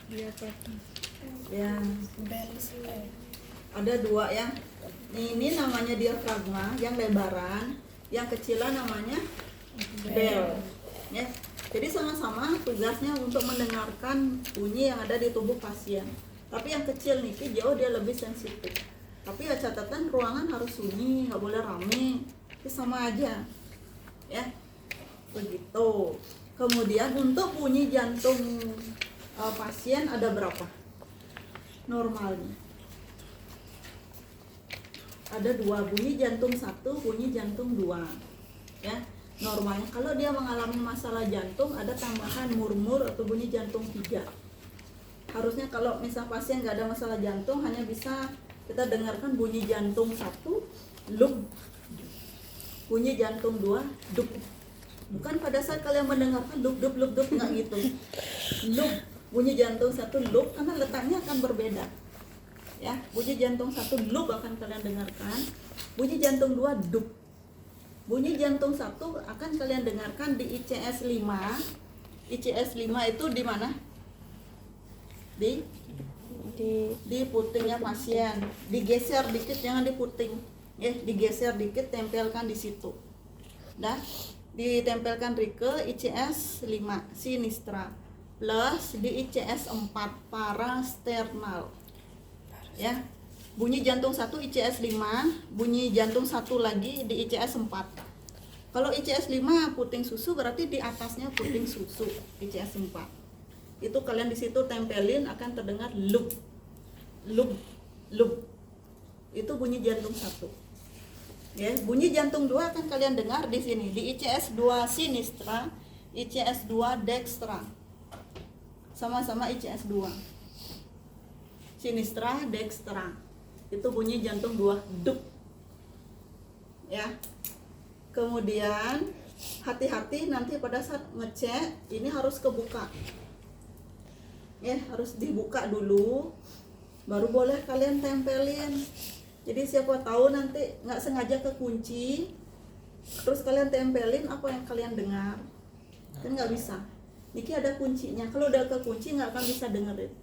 Diafragma. Ya, ada dua ya. Ini namanya diafragma yang lebaran, yang kecilan namanya bell. Ya. Jadi sama-sama tugasnya untuk mendengarkan bunyi yang ada di tubuh pasien. Tapi yang kecil nih jauh dia lebih sensitif. Tapi ya catatan ruangan harus sunyi, nggak boleh rame. Itu sama aja. Ya. Begitu. Kemudian untuk bunyi jantung pasien ada berapa? Normalnya. Ada 2, bunyi jantung 1, bunyi jantung 2. Ya. Normalnya kalau dia mengalami masalah jantung ada tambahan murmur atau bunyi jantung 3. Harusnya kalau misal pasien nggak ada masalah jantung hanya bisa kita dengarkan bunyi jantung 1 lup, bunyi jantung 2 dup. Bukan pada saat kalian mendengarkan lup dup nggak gitu. Lup, bunyi jantung 1 lup karena letaknya akan berbeda. Ya, bunyi jantung 1 lup akan kalian dengarkan, bunyi jantung 2 dup. Bunyi jantung 1 akan kalian dengarkan di ICS 5. ICS 5 itu di mana? Di putingnya pasien. Digeser dikit, jangan di puting. Digeser dikit, tempelkan di situ. Dah, ditempelkan ke ICS 5 sinistra plus di ICS 4 parasternal. Ya. Bunyi jantung 1 ICS 5, bunyi jantung 1 lagi di ICS 4. Kalau ICS 5 puting susu berarti di atasnya puting susu ICS 4. Itu kalian di situ tempelin akan terdengar lup. Lup, lup. Itu bunyi jantung 1. Ya, bunyi jantung 2 akan kalian dengar di sini di ICS 2 sinistra, ICS 2 dextra. Sama-sama ICS 2. Sinistra, dextra. Itu bunyi jantung 2 dup. Ya. Kemudian hati-hati nanti pada saat ngecek ini harus kebuka. Ya, harus dibuka dulu baru boleh kalian tempelin. Jadi siapa tahu nanti nggak sengaja kekunci terus kalian tempelin apa yang kalian dengar. Kan nggak bisa. Niki ada kuncinya. Kalau udah kekunci nggak akan bisa dengerin.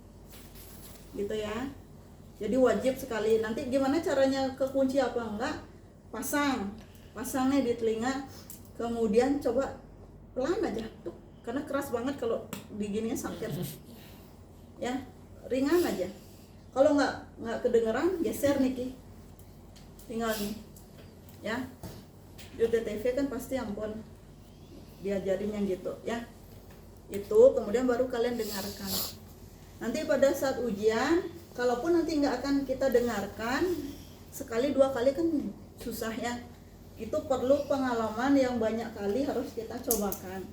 Gitu ya. Jadi wajib sekali. Nanti gimana caranya kekunci apa enggak? Pasangnya di telinga. Kemudian coba pelan aja tuh. Karena keras banget kalau digininya sakit. Ya, ringan aja. Kalau nggak kedengeran, geser Niki. Tinggal nih. Ya. Di UTTV kan pasti ampun diajarin yang gitu ya. Itu kemudian baru kalian dengarkan. Nanti pada saat ujian kalaupun nanti nggak akan kita dengarkan sekali 2 kali kan susah ya. Itu perlu pengalaman yang banyak kali harus kita cobakan.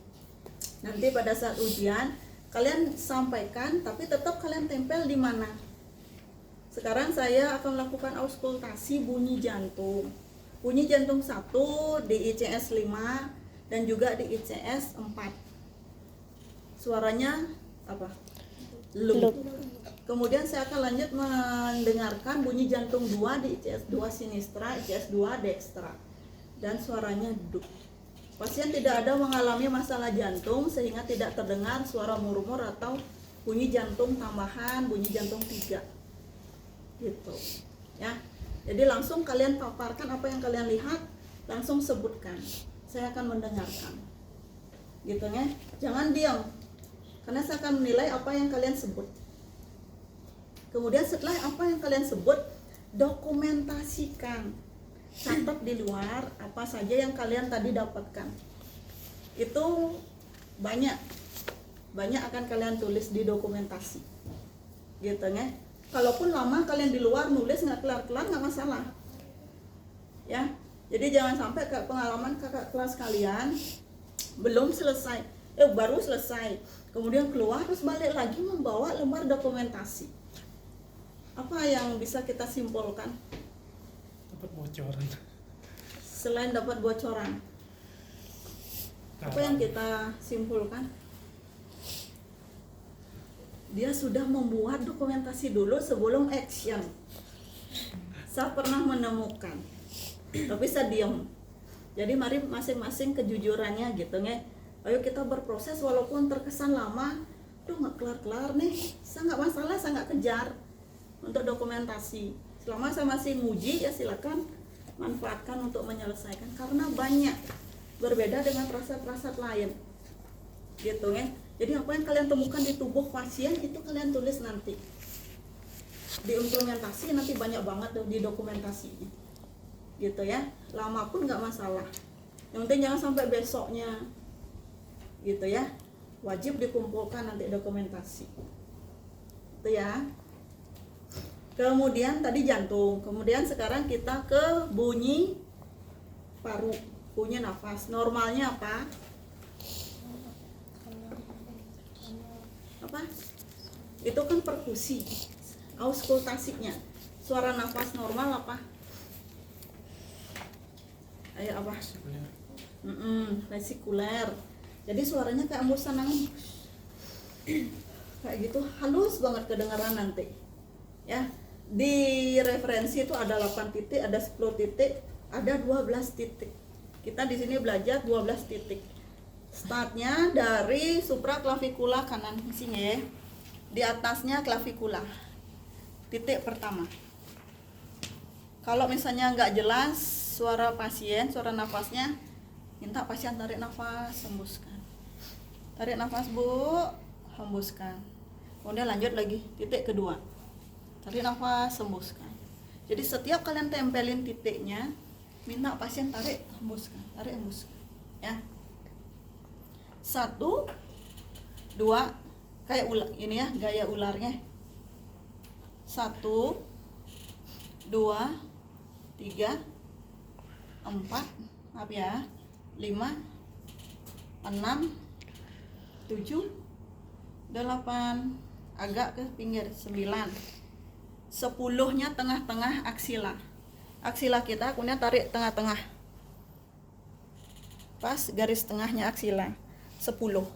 Nanti pada saat ujian kalian sampaikan tapi tetap kalian tempel di mana. Sekarang saya akan melakukan auskultasi bunyi jantung. Bunyi jantung 1 di ICS 5 dan juga di ICS 4. Suaranya apa? Lup. Kemudian saya akan lanjut mendengarkan bunyi jantung 2 di ICS 2 sinistra, ICS 2 dextra. Dan suaranya dup. Pasien tidak ada mengalami masalah jantung sehingga tidak terdengar suara murmur atau bunyi jantung tambahan, bunyi jantung 3. Gitu. Ya. Jadi langsung kalian paparkan apa yang kalian lihat, langsung sebutkan. Saya akan mendengarkan. Gitu ya. Jangan diam. Karena saya akan menilai apa yang kalian sebut. Kemudian setelah apa yang kalian sebut, dokumentasikan. Catat di luar apa saja yang kalian tadi dapatkan. Itu banyak akan kalian tulis di dokumentasi. Gitu ya. Kalaupun lama kalian di luar nulis nggak kelar-kelar nggak masalah. Ya. Jadi jangan sampai ke pengalaman kakak kelas kalian belum selesai, baru selesai. Kemudian keluar terus balik lagi membawa lembar dokumentasi. Apa yang bisa kita simpulkan? Dapat bocoran. Selain dapat bocoran, apa yang kita simpulkan? Dia sudah membuat dokumentasi dulu sebelum action. Saya pernah menemukan, tapi saya diam. Jadi mari masing-masing kejujurannya gitu ya. Ayo kita berproses walaupun terkesan lama, Aduh nggak kelar-kelar nih, saya nggak masalah, saya nggak kejar untuk dokumentasi. Selama saya masih nguji ya silakan manfaatkan untuk menyelesaikan, karena banyak berbeda dengan prasat-prasat lain gitu ya. Jadi apa yang kalian temukan di tubuh pasien itu kalian tulis nanti di implementasi, nanti banyak banget tuh di dokumentasi gitu ya. Lama pun nggak masalah, yang penting jangan sampai besoknya gitu ya. Wajib dikumpulkan nanti dokumentasi itu ya. Kemudian tadi jantung, kemudian sekarang kita ke bunyi paru, bunyi nafas. Normalnya apa? Apa? Itu kan perkusi. Auskultasinya, suara nafas normal apa? Ayo apa? Vesikuler. Jadi suaranya kayak embusan angin kayak gitu, halus banget kedengaran nanti ya. Di referensi itu ada 8 titik, ada 10 titik, ada 12 titik. Kita di sini belajar 12 titik. Startnya dari supraklavikula kanan sini ya. Di atasnya klavikula. Titik pertama. Kalau misalnya nggak jelas suara pasien, suara nafasnya, minta pasien tarik nafas, hembuskan. Tarik nafas Bu, hembuskan. Kemudian lanjut lagi, titik kedua. Tarik nafas, hembuskan. Jadi setiap kalian tempelin titiknya, minta pasien tarik, hembuskan, tarik, hembuskan. Ya. 1, 2, kayak ular ini ya, gaya ularnya. 1, 2, 3, 4, maaf ya, 5, 6, 7, 8, agak ke pinggir, 9, 10-nya tengah-tengah aksila. Aksila kita kemudian tarik tengah-tengah, pas garis tengahnya aksila, 10.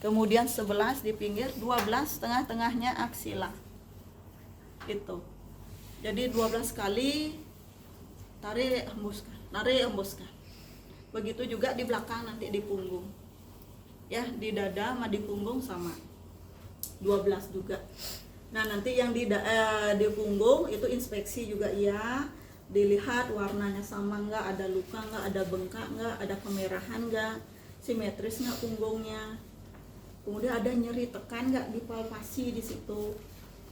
Kemudian 11 di pinggir, 12 tengah-tengahnya aksila. Itu. Jadi 12 kali tarik, hembuskan, tarik, hembuskan. Begitu juga di belakang nanti di punggung. Ya, di dada sama di punggung sama. 12 juga. Nah, nanti yang di punggung itu inspeksi juga ya. Dilihat warnanya sama enggak, ada luka enggak, ada bengkak enggak, ada kemerahan enggak, simetris enggak punggungnya. Kemudian ada nyeri tekan enggak, dipalpasi di situ.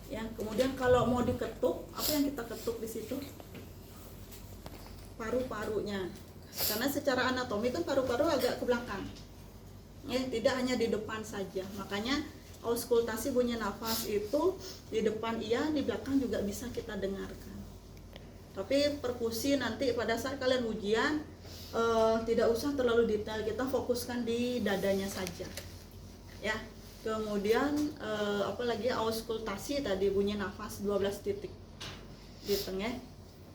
Ya, kemudian kalau mau diketuk, apa yang kita ketuk di situ? Paru-parunya. Karena secara anatomi kan paru-paru agak ke belakang. Ya, tidak hanya di depan saja. Makanya auskultasi bunyi nafas itu di depan iya, di belakang juga bisa kita dengarkan. Tapi perkusi nanti pada saat kalian ujian tidak usah terlalu detail, kita fokuskan di dadanya saja. Ya. Kemudian apalagi auskultasi tadi bunyi nafas 12 titik di tengah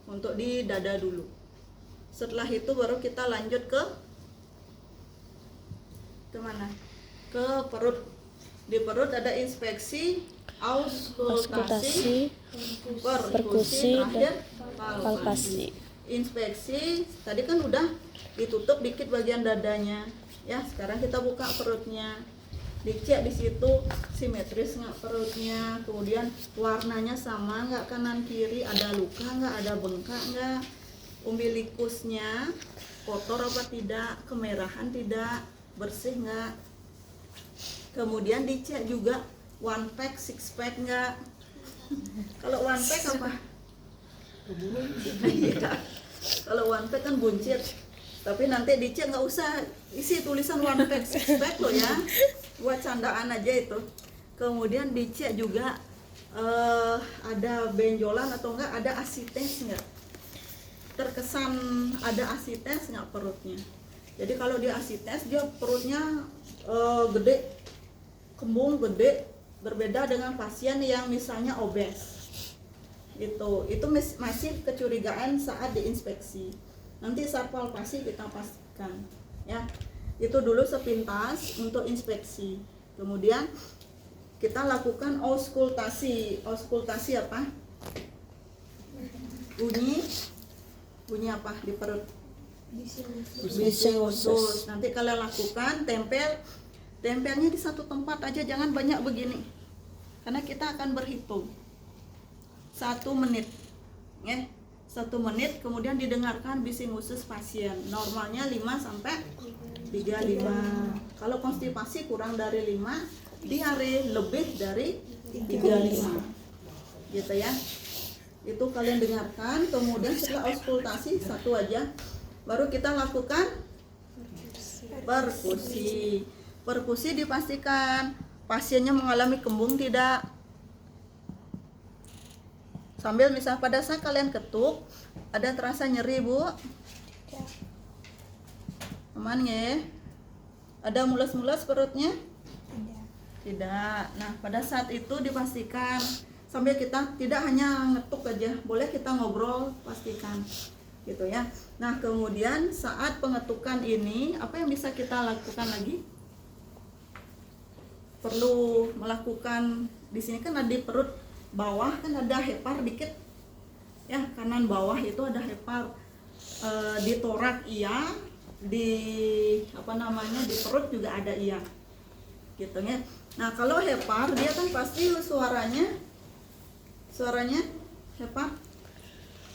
untuk di dada dulu. Setelah itu baru kita lanjut ke mana? Ke perut. Di perut ada inspeksi, auskultasi, perkusi, terakhir palpasi. Inspeksi tadi kan udah ditutup dikit bagian dadanya. Ya, sekarang kita buka perutnya. Dicek di situ simetris nggak perutnya, kemudian warnanya sama nggak kanan kiri, ada luka nggak, ada bengkak nggak, umbilikusnya kotor apa tidak, kemerahan tidak, bersih nggak. Kemudian dicek juga one pack, six pack nggak. Kalau one pack apa? Iya. Kalau one pack kan buncit. Tapi nanti dicek nggak usah isi tulisan one pack, six pack loh ya. Buat candaan aja itu. Kemudian dicek juga ada benjolan atau enggak, ada asites enggak, terkesan ada asites enggak perutnya. Jadi kalau dia asites, dia perutnya gede, kembung gede, berbeda dengan pasien yang misalnya obes gitu. Itu masih kecurigaan saat diinspeksi. Nanti saat palpasi kita pastikan ya. Itu dulu sepintas untuk inspeksi. Kemudian kita lakukan auskultasi. Auskultasi apa? Bunyi apa di perut? Bising usus. Nanti kalian lakukan tempel tempelnya di satu tempat aja, jangan banyak begini, karena kita akan berhitung 1 menit ya. 1 menit, kemudian didengarkan bising usus pasien. Normalnya 5 sampai 35. Kalau konstipasi kurang dari 5, diare lebih dari 35. Gitu ya. Itu kalian dengarkan, kemudian setelah auskultasi 1 aja, baru kita lakukan perkusi. Perkusi dipastikan pasiennya mengalami kembung tidak. Sambil misal pada saat kalian ketuk, ada terasa nyeri Bu? Aman ya? Ada mules-mules perutnya? Tidak. Nah, pada saat itu dipastikan, sambil kita tidak hanya ngetuk aja, boleh kita ngobrol, pastikan gitu ya. Nah, kemudian saat pengetukan ini, apa yang bisa kita lakukan lagi? Perlu melakukan, di sini kan ada di perut bawah kan ada hepar dikit ya, kanan bawah itu ada hepar, di torak iya, di di perut juga ada iya gitu ya. Nah, kalau hepar dia kan pasti suaranya hepar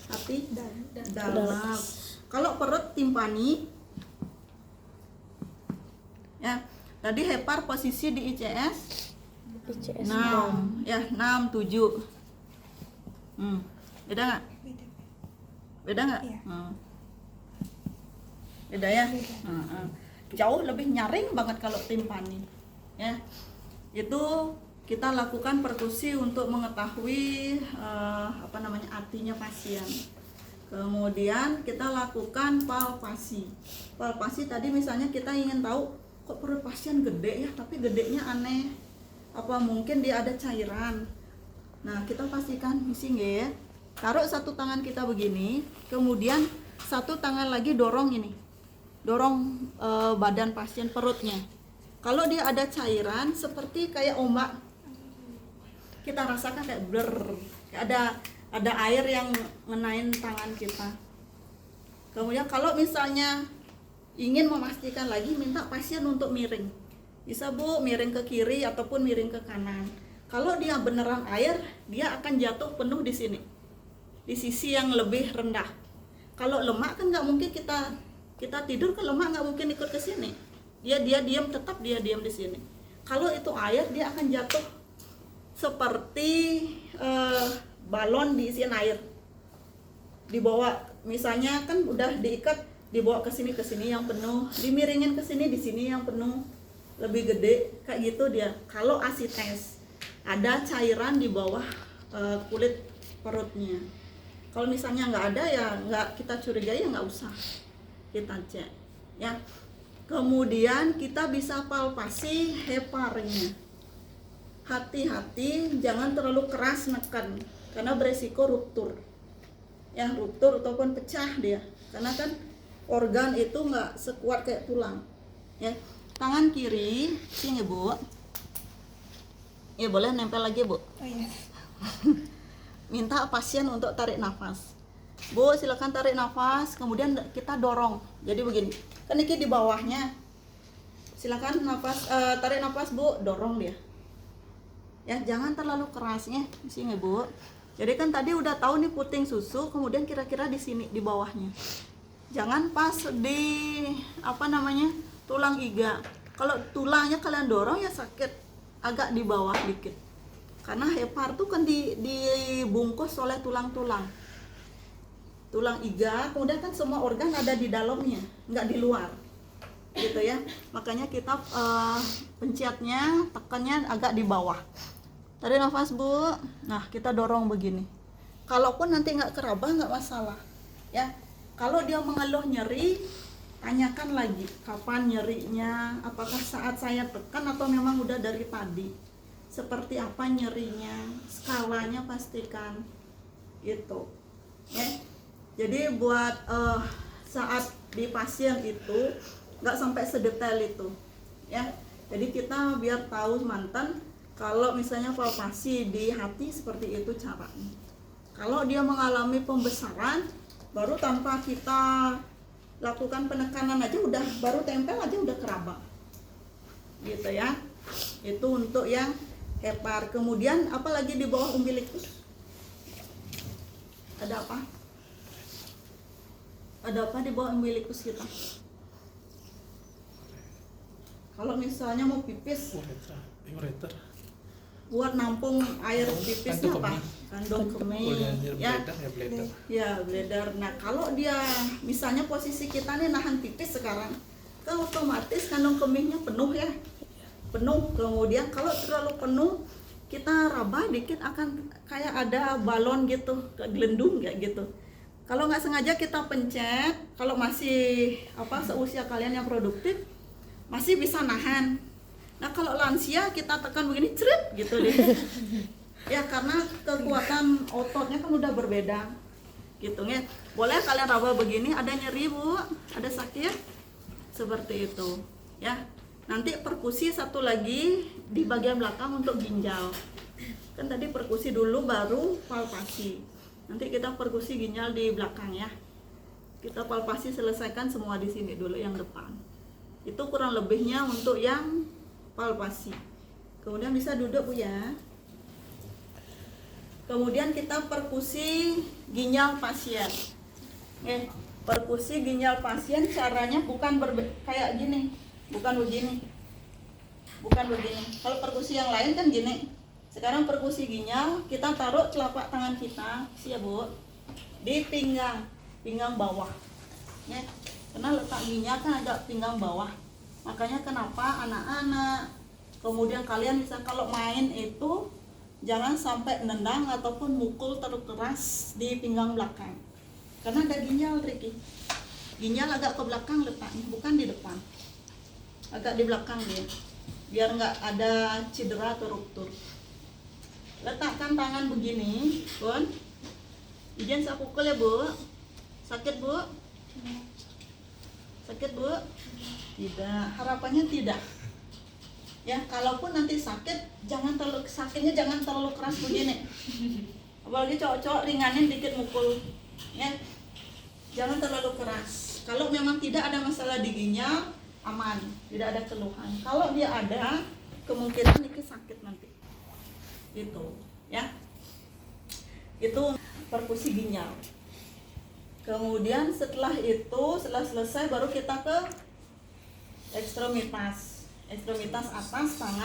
hati dalam. Kalau perut timpani ya. Tadi hepar posisi di ICS 6 ya, 6 7. Beda nggak? Beda nggak? Iya. Beda ya. Jauh lebih nyaring banget kalau timpani ya. Itu kita lakukan perkusi untuk mengetahui artinya pasien. Kemudian kita lakukan palpasi. Palpasi tadi misalnya kita ingin tahu kok perut pasien gede ya, tapi gedenya aneh. Apa mungkin dia ada cairan? Nah, kita pastikan misi ya. Taruh 1 tangan kita begini, kemudian 1 tangan lagi dorong ini. Dorong badan pasien, perutnya. Kalau dia ada cairan seperti kayak ombak, kita rasakan kayak blur, kayak ada air yang ngenain tangan kita. Kemudian kalau misalnya ingin memastikan lagi, minta pasien untuk miring. Bisa Bu, miring ke kiri ataupun miring ke kanan. Kalau dia beneran air, dia akan jatuh penuh di sini, di sisi yang lebih rendah. Kalau lemak kan nggak mungkin kita tidur ke lemak, nggak mungkin ikut ke sini. Dia diam, tetap dia diam di sini. Kalau itu air, dia akan jatuh seperti balon diisiin air. Dibawa, misalnya kan udah diikat, dibawa ke sini yang penuh, dimiringin ke sini, di sini yang penuh, lebih gede kayak gitu dia. Kalau asites ada cairan di bawah kulit perutnya. Kalau misalnya nggak ada ya nggak, kita curigai ya nggak usah kita cek ya. Kemudian kita bisa palpasi heparnya. Hati-hati jangan terlalu keras neken karena beresiko ruptur ya, ruptur ataupun pecah dia, karena kan organ itu nggak sekuat kayak tulang ya. Tangan kiri sini Bu ya, boleh nempel lagi Bu. Oh iya. Minta pasien untuk tarik nafas. Bu, silakan tarik nafas, kemudian kita dorong. Jadi begini, kan ini di bawahnya. Silakan nafas, tarik nafas Bu, dorong dia. Ya, jangan terlalu kerasnya di sini Bu. Jadi kan tadi udah tahu nih puting susu, kemudian kira-kira di sini di bawahnya. Jangan pas di tulang iga. Kalau tulangnya kalian dorong ya sakit, agak di bawah dikit. Karena hepar tuh kan dibungkus oleh tulang-tulang iga, kemudian kan semua organ ada di dalamnya, nggak di luar gitu ya. Makanya kita pencetnya, tekannya agak di bawah. Tarik nafas Bu. Nah, kita dorong begini. Kalaupun nanti nggak keraba nggak masalah ya. Kalau dia mengeluh nyeri, tanyakan lagi kapan nyerinya, apakah saat saya tekan atau memang udah dari tadi, seperti apa nyerinya, skalanya pastikan gitu ya. Jadi buat saat di pasien itu nggak sampai sedetail itu ya. Jadi kita biar tahu mantan, kalau misalnya palpasi di hati seperti itu caranya. Kalau dia mengalami pembesaran, baru tanpa kita lakukan penekanan aja udah, baru tempel aja udah keraba gitu ya. Itu untuk yang hepar. Kemudian apalagi di bawah umbilikus? Ada apa? Ada apa di bawah umbilikus kita? Kalau misalnya mau pipis, ureter. buat nampung air pipisnya Kandung apa? kemih. Kandung kemih. Bladder, Ya, bladder. ya bladder. Nah kalau dia misalnya posisi kita nih nahan pipis sekarang, kan otomatis kandung kemihnya penuh ya, penuh. Kemudian kalau terlalu penuh, kita raba dikit akan kayak ada balon gitu, gelendung kayak gitu. Kalau nggak sengaja kita pencet, kalau masih seusia kalian yang produktif, masih bisa nahan. Nah kalau lansia kita tekan begini, ceret gitu deh. Ya karena kekuatan ototnya kan udah berbeda, gitu ya. Boleh kalian raba begini, ada nyeri bu, ada sakit, seperti itu, ya. Nanti perkusi satu lagi di bagian belakang untuk ginjal. Kan tadi perkusi dulu, baru palpasi. Nanti kita perkusi ginjal di belakang ya. Kita palpasi selesaikan semua di sini dulu yang depan. Itu kurang lebihnya untuk yang palpasi. Kemudian bisa duduk bu ya. Kemudian kita perkusi ginjal pasien. Perkusi ginjal pasien caranya bukan kayak gini, bukan begini, bukan begini. Kalau perkusi yang lain kan gini. Sekarang perkusi ginjal kita taruh telapak tangan kita, siap bu, di pinggang bawah. Ya, karena letak ginjal kan agak pinggang bawah. Makanya kenapa anak-anak, kemudian kalian bisa kalau main itu jangan sampai nendang ataupun mukul terlalu keras di pinggang belakang. Karena ada ginjal, Ricky. Ginjal agak ke belakang letaknya, bukan di depan. Agak di belakang dia. Biar nggak ada cedera atau ruptur. Letakkan tangan begini, Bun. Izin saya pukul ya, Bu. Sakit, Bu? Sakit, Bu? Tidak, harapannya tidak. Ya, kalaupun nanti sakit, sakitnya jangan terlalu keras begini. Apalagi cowok-cowok ringanin dikit mukul. Ya. Jangan terlalu keras. Kalau memang tidak ada masalah di ginjal, aman, tidak ada keluhan. Kalau dia ada, kemungkinan dikit sakit nanti. Itu, ya. Itu perkusi ginjal. Kemudian setelah selesai baru kita ke ekstremitas atas tangan.